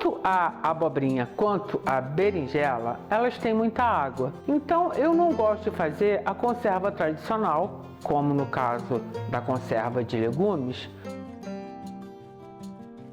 Tanto a abobrinha quanto a berinjela, elas têm muita água. Então eu não gosto de fazer a conserva tradicional, como no caso da conserva de legumes,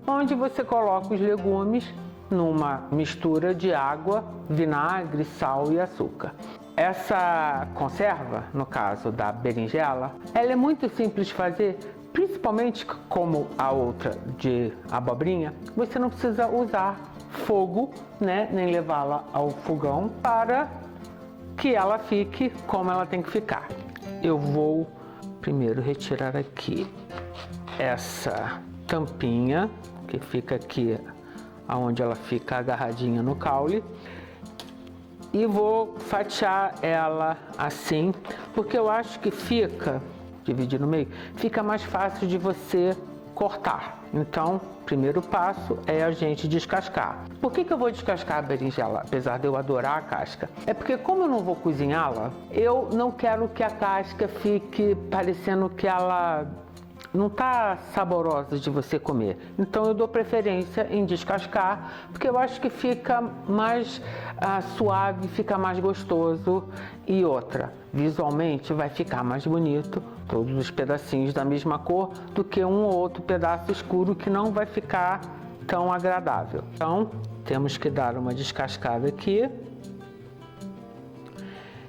onde você coloca os legumes numa mistura de água, vinagre, sal e açúcar. Essa conserva, no caso da berinjela, ela é muito simples de fazer, principalmente como a outra de abobrinha. Você não precisa usar fogo, né, nem levá-la ao fogão para que ela fique como ela tem que ficar. Eu vou primeiro retirar aqui essa tampinha que fica aqui onde ela fica agarradinha no caule e vou fatiar ela assim, porque eu acho que fica, dividir no meio, fica mais fácil de você cortar. Então, primeiro passo é a gente descascar. Por que eu vou descascar a berinjela, apesar de eu adorar a casca? É porque como eu não vou cozinhá-la, eu não quero que a casca fique parecendo que ela não está saborosa de você comer. Então eu dou preferência em descascar, porque eu acho que fica mais suave, fica mais gostoso. E outra, visualmente vai ficar mais bonito, todos os pedacinhos da mesma cor, do que um ou outro pedaço escuro que não vai ficar tão agradável. Então temos que dar uma descascada aqui.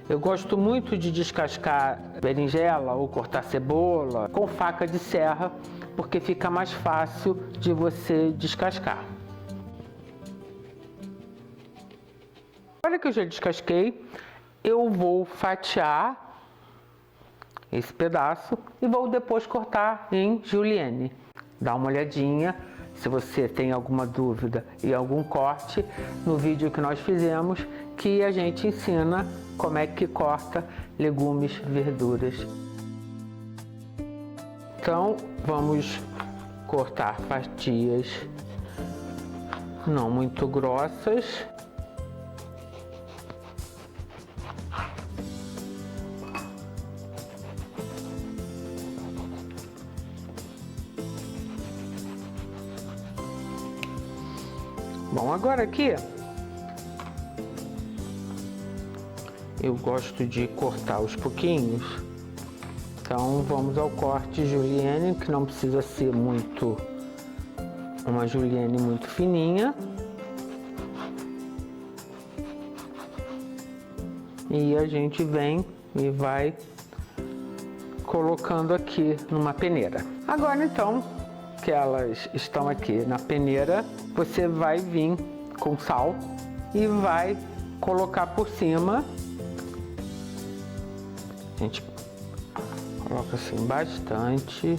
Eu gosto muito de descascar berinjela ou cortar cebola com faca de serra, porque fica mais fácil de você descascar. Agora que eu já descasquei, eu vou fatiar esse pedaço e vou depois cortar em julienne. Dá uma olhadinha. Se você tem alguma dúvida e algum corte no vídeo que nós fizemos, que a gente ensina como é que corta legumes, verduras. Então, vamos cortar fatias não muito grossas. Bom, agora aqui eu gosto de cortar aos pouquinhos, então vamos ao corte julienne, que não precisa ser muito, uma julienne muito fininha. E a gente vem e vai colocando aqui numa peneira. Agora então, que elas estão aqui na peneira, você vai vir com sal e vai colocar por cima. A gente coloca assim bastante,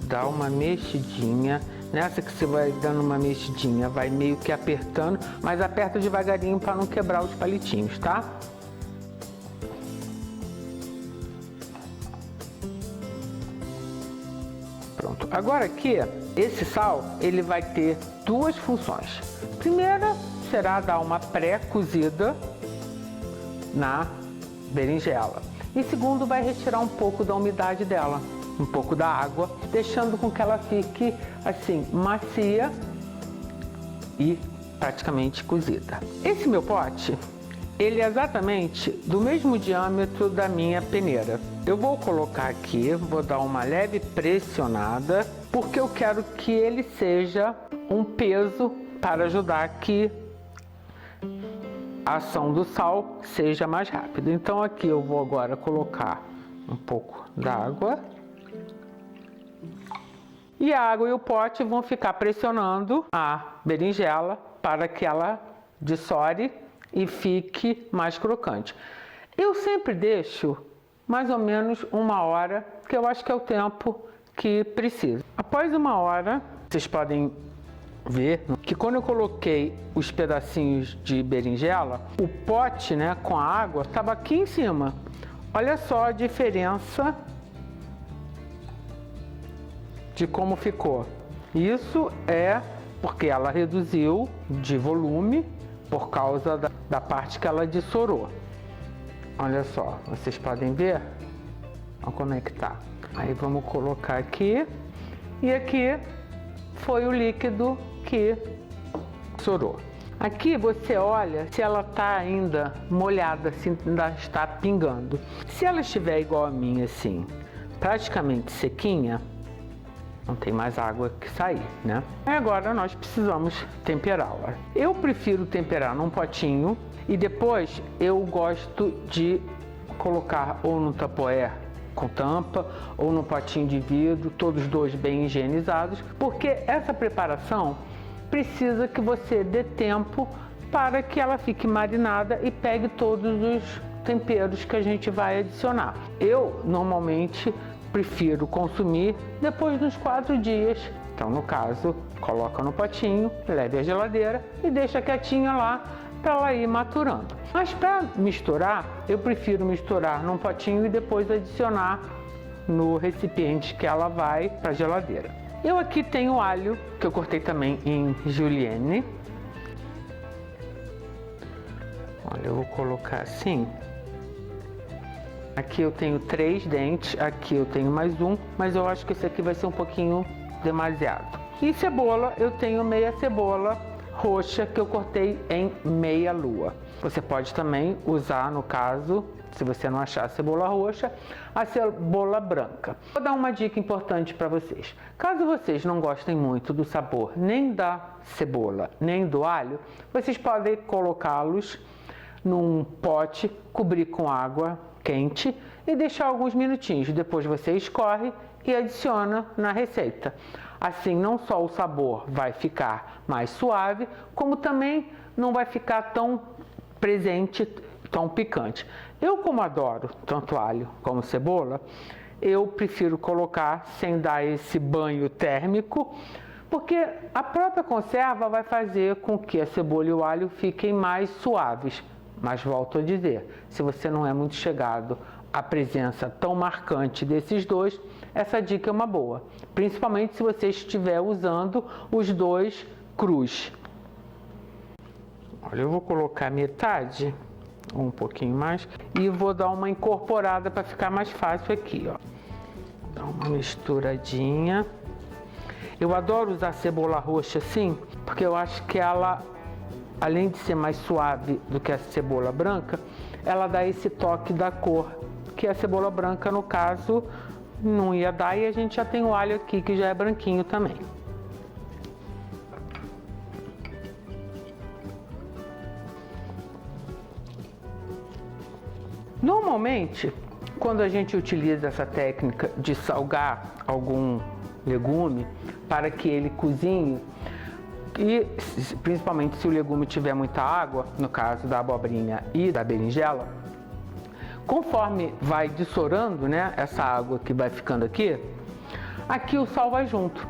dá uma mexidinha. Nessa que você vai dando uma mexidinha, vai meio que apertando, mas aperta devagarinho para não quebrar os palitinhos, tá? Pronto. Agora aqui, esse sal, ele vai ter duas funções. Primeira será dar uma pré-cozida na berinjela. E segundo, vai retirar um pouco da umidade dela, um pouco da água, deixando com que ela fique assim, macia e praticamente cozida. Esse meu pote, ele é exatamente do mesmo diâmetro da minha peneira. Eu vou colocar aqui, vou dar uma leve pressionada, porque eu quero que ele seja um peso para ajudar que a ação do sal seja mais rápida. Então aqui eu vou agora colocar um pouco d'água. E a água e o pote vão ficar pressionando a berinjela para que ela dessoure e fique mais crocante. Eu sempre deixo mais ou menos 1 hora, que eu acho que é o tempo que precisa. Após 1 hora, vocês podem ver que quando eu coloquei os pedacinhos de berinjela, o pote, né, com a água estava aqui em cima. Olha só a diferença de como ficou. Isso é porque ela reduziu de volume por causa da parte que ela dessorou. Olha só, vocês podem ver? Olha como é que tá. Aí vamos colocar aqui. E aqui foi o líquido que Sorou. Aqui você olha se ela está ainda molhada, se ainda está pingando. Se ela estiver igual a minha, assim, praticamente sequinha, não tem mais água que sair, né? Agora nós precisamos temperá-la. Eu prefiro temperar num potinho e depois eu gosto de colocar ou no tupperware com tampa ou no potinho de vidro, todos dois bem higienizados, porque essa preparação precisa que você dê tempo para que ela fique marinada e pegue todos os temperos que a gente vai adicionar. Eu normalmente prefiro consumir depois dos 4 dias. Então, no caso, coloca no potinho, leve à geladeira e deixa quietinha lá para ela ir maturando. Mas para misturar, eu prefiro misturar num potinho e depois adicionar no recipiente que ela vai para a geladeira. Eu aqui tenho alho, que eu cortei também em julienne. Olha, eu vou colocar assim. Aqui eu tenho 3 dentes, aqui eu tenho mais um, mas eu acho que esse aqui vai ser um pouquinho demasiado. E cebola, eu tenho meia cebola roxa que eu cortei em meia lua. Você pode também usar, no caso, se você não achar a cebola roxa, a cebola branca. Vou dar uma dica importante para vocês. Caso vocês não gostem muito do sabor nem da cebola, nem do alho, vocês podem colocá-los num pote, cobrir com água quente e deixar alguns minutinhos. Depois você escorre e adiciona na receita. Assim, não só o sabor vai ficar mais suave, como também não vai ficar tão presente, tão picante. Eu, como adoro tanto alho como cebola, eu prefiro colocar sem dar esse banho térmico, porque a própria conserva vai fazer com que a cebola e o alho fiquem mais suaves. Mas volto a dizer, se você não é muito chegado à presença tão marcante desses dois, essa dica é uma boa, principalmente se você estiver usando os dois crus. Olha, eu vou colocar metade, ou um pouquinho mais, e vou dar uma incorporada para ficar mais fácil aqui, ó. Dá uma misturadinha. Eu adoro usar cebola roxa assim, porque eu acho que ela, além de ser mais suave do que a cebola branca, ela dá esse toque da cor, que a cebola branca, no caso, não ia dar, e a gente já tem o alho aqui, que já é branquinho também. Normalmente, quando a gente utiliza essa técnica de salgar algum legume para que ele cozinhe, e principalmente se o legume tiver muita água, no caso da abobrinha e da berinjela, conforme vai dessorando, né, essa água que vai ficando aqui o sal vai junto.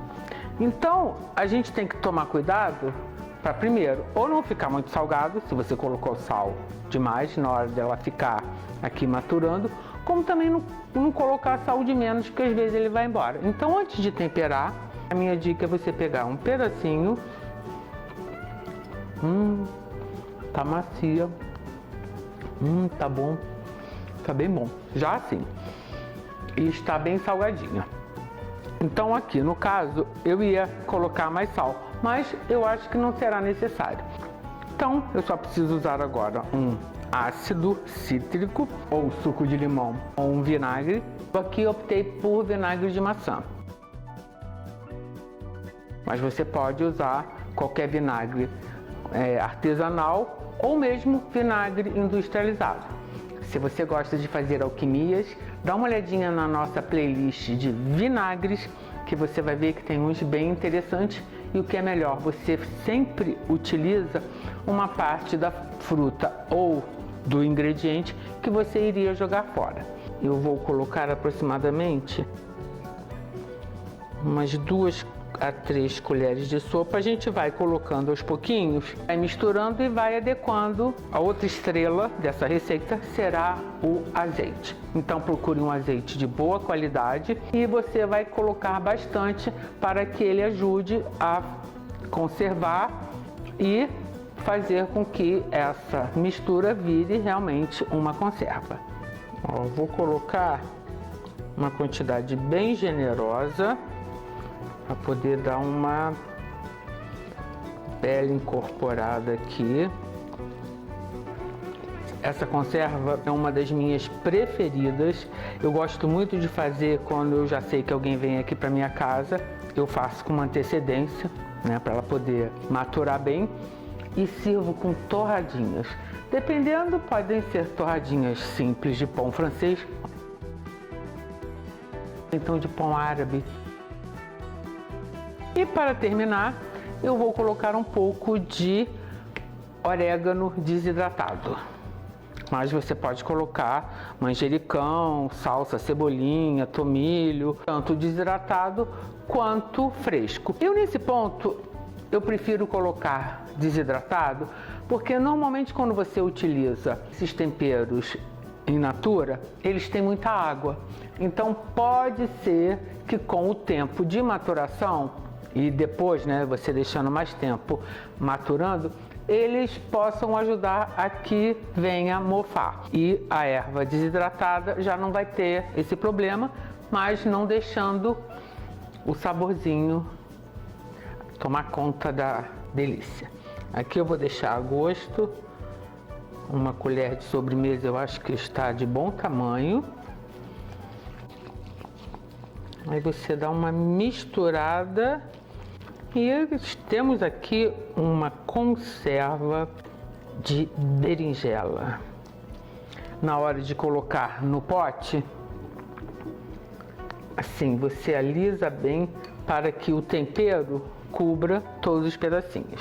Então, a gente tem que tomar cuidado para, primeiro, ou não ficar muito salgado, se você colocou sal demais na hora dela ficar aqui maturando, como também não colocar sal de menos, que às vezes ele vai embora. Então, antes de temperar, a minha dica é você pegar um pedacinho. Tá macia. Tá bom. Tá bem bom. Já assim. E está bem salgadinha. Então aqui, no caso, eu ia colocar mais sal, mas eu acho que não será necessário. Então, eu só preciso usar agora um ácido cítrico, ou suco de limão, ou um vinagre. Aqui eu optei por vinagre de maçã. Mas você pode usar qualquer vinagre artesanal ou mesmo vinagre industrializado. Se você gosta de fazer alquimias, dá uma olhadinha na nossa playlist de vinagres, que você vai ver que tem uns bem interessantes. E o que é melhor, você sempre utiliza uma parte da fruta ou do ingrediente que você iria jogar fora. Eu vou colocar aproximadamente umas 2 a 3 colheres de sopa. A gente vai colocando aos pouquinhos, vai misturando e vai adequando. A outra estrela dessa receita será o azeite. Então procure um azeite de boa qualidade e você vai colocar bastante para que ele ajude a conservar e fazer com que essa mistura vire realmente uma conserva. Ó, vou colocar uma quantidade bem generosa para poder dar uma pele incorporada aqui. Essa conserva é uma das minhas preferidas. Eu gosto muito de fazer quando eu já sei que alguém vem aqui para minha casa. Eu faço com uma antecedência, né, para ela poder maturar bem, e sirvo com torradinhas. Dependendo, podem ser torradinhas simples de pão francês, então de pão árabe. E para terminar, eu vou colocar um pouco de orégano desidratado. Mas você pode colocar manjericão, salsa, cebolinha, tomilho, tanto desidratado quanto fresco. Eu nesse ponto, eu prefiro colocar desidratado, porque normalmente quando você utiliza esses temperos in natura, eles têm muita água. Então pode ser que com o tempo de maturação e depois, né, você deixando mais tempo maturando, eles possam ajudar a que venha mofar. E a erva desidratada já não vai ter esse problema, mas não deixando o saborzinho tomar conta da delícia. Aqui eu vou deixar a gosto. Uma colher de sobremesa eu acho que está de bom tamanho. Aí você dá uma misturada. E temos aqui uma conserva de berinjela. Na hora de colocar no pote, assim, você alisa bem para que o tempero cubra todos os pedacinhos.